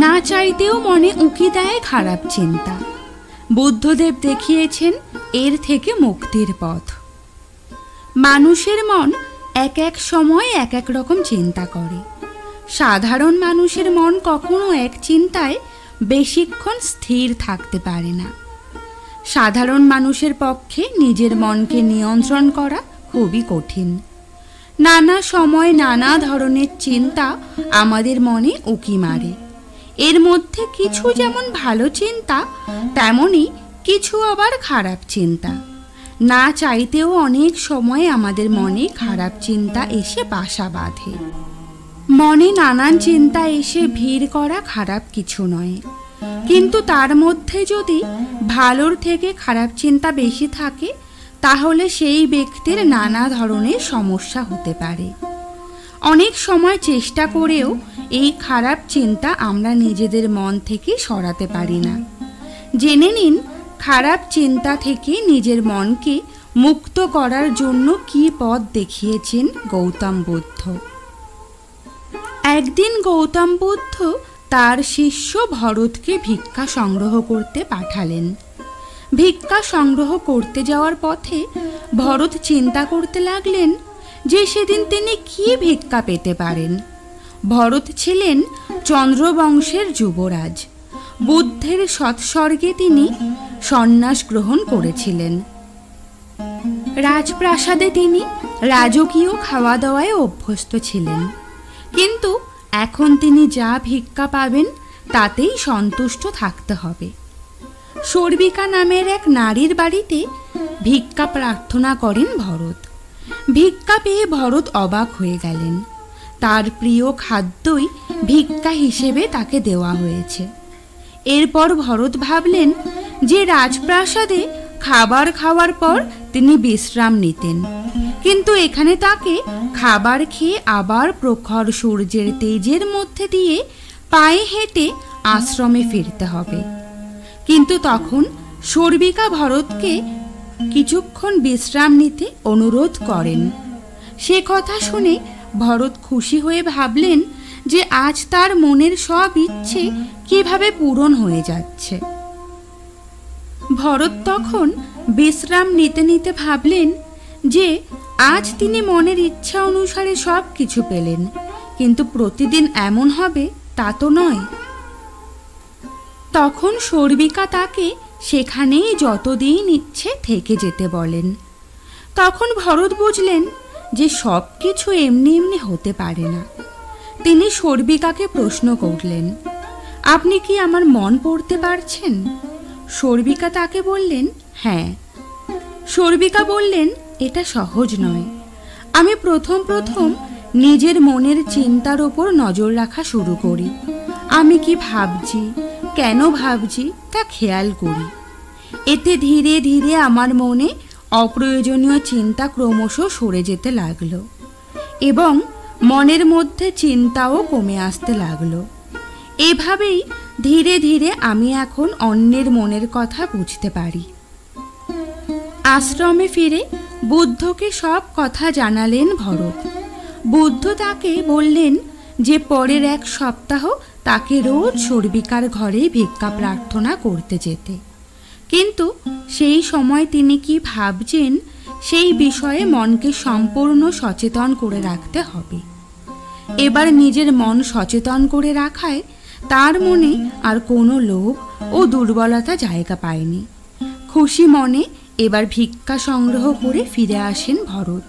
না চাইতেও মনে উকি দেয় খারাপ চিন্তা। বুদ্ধদেব দেখিয়েছেন এর থেকে মুক্তির পথ। মানুষের মন এক এক সময় এক এক রকম চিন্তা করে। সাধারণ মানুষের মন কখনো এক চিন্তায় বেশিক্ষণ স্থির থাকতে পারে না। সাধারণ মানুষের পক্ষে নিজের মনকে নিয়ন্ত্রণ করা খুবই কঠিন। নানা সময় নানা ধরনের চিন্তা আমাদের মনে উকি মারে। এর মধ্যে কিছু যেমন ভালো চিন্তা, তেমনি কিছু আবার খারাপ চিন্তা। না চাইতেও অনেক সময় আমাদের মনে খারাপ চিন্তা এসে বাসা বাঁধে। মনে নানান চিন্তা এসে ভিড় করা খারাপ কিছু নয়, কিন্তু তার মধ্যে যদি ভালোর থেকে খারাপ চিন্তা বেশি থাকে, তাহলে সেই ব্যক্তির নানা ধরনের সমস্যা হতে পারে। অনেক সময় চেষ্টা করেও এই খারাপ চিন্তা আমরা নিজেদের মন থেকে সরাতে পারি না। জেনে নিন খারাপ চিন্তা থেকে নিজের মনকে মুক্ত করার জন্য কী পথ দেখিয়েছেন গৌতম বুদ্ধ। একদিন গৌতম বুদ্ধ তার শিষ্য ভরতকে ভিক্ষা সংগ্রহ করতে পাঠালেন। ভিক্ষা সংগ্রহ করতে যাওয়ার পথে ভরত চিন্তা করতে লাগলেন যে সেদিন তিনি কি ভিক্ষা পেতে পারেন। ভরত ছিলেন চন্দ্রবংশের যুবরাজ। বুদ্ধের সৎসর্গে তিনি সন্ন্যাস গ্রহণ করেছিলেন। রাজপ্রাসাদে তিনি রাজকীয় খাওয়া দাওয়ায় অভ্যস্ত ছিলেন, কিন্তু এখন তিনি যা ভিক্ষা পাবেন তাতেই সন্তুষ্ট থাকতে হবে। শর্বিকা নামের এক নারীর বাড়িতে ভিক্ষা প্রার্থনা করেন ভরত। ভিক্ষা পেয়ে ভরত অবাক হয়ে গেলেন। তার প্রিয় খাদ্যই ভিক্ষা হিসেবে তাকে দেওয়া হয়েছে। এরপর ভরত ভাবলেন যে রাজপ্রাসাদে খাবার খাওয়ার পর তিনি বিশ্রাম নিতেন, কিন্তু এখানে তাকে খাবার খেয়ে আবার প্রখর সূর্যের তেজের মধ্যে দিয়ে পায়ে হেঁটে আশ্রমে ফিরতে হবে। কিন্তু তখন শর্বিকা ভরতকে কিছুক্ষণ বিশ্রাম নিতে অনুরোধ করেন। সে কথা শুনে ভরত খুশি হয়ে ভাবলেন যে আজ তার মনের সব ইচ্ছে কিভাবে পূরণ হয়ে যাচ্ছে। ভরত তখন বিশ্রাম নিতে নিতে ভাবলেন যে আজ তিনি মনের ইচ্ছা অনুসারে সব কিছু পেলেন, কিন্তু প্রতিদিন এমন হবে তা তো নয়। তখন শর্বিকা তাকে সেখানেই যতদিন ইচ্ছে থেকে যেতে বলেন। তখন ভরত বুঝলেন যে সব কিছু এমনি এমনি হতে পারে না। তিনি শর্বিকাকে প্রশ্ন করলেন, আপনি কি আমার মন পড়তে পারছেন? শর্বিকা তাকে বললেন, হ্যাঁ। শর্বিকা বললেন, এটা সহজ নয়। আমি প্রথম প্রথম নিজের মনের চিন্তার ওপর নজর রাখা শুরু করি। আমি কি ভাবছি, কেন ভাবছি তা খেয়াল করি। এতে ধীরে ধীরে আমার মনে অপ্রয়োজনীয় চিন্তা ক্রমশ সরে যেতে লাগলো এবং মনের মধ্যে চিন্তাও কমে আসতে লাগলো। এভাবেই ধীরে ধীরে আমি এখন অন্যের মনের কথা বুঝতে পারি। আশ্রমে ফিরে বুদ্ধকে সব কথা জানালেন ভরত। বুদ্ধ তাকে বললেন যে পরের এক সপ্তাহ তাকে রোজ শর্বিকার ঘরে ভিক্ষা প্রার্থনা করতে যেতে, কিন্তু সেই সময় তিনি কি ভাবছেন সেই বিষয়ে মনকে সম্পূর্ণ সচেতন করে রাখতে হবে। এবার নিজের মন সচেতন করে রাখায় তার মনে আর কোনো লোভ ও দুর্বলতা জায়গা পায়নি। খুশি মনে এবার ভিক্ষা সংগ্রহ করে ফিরে আসেন ভরত।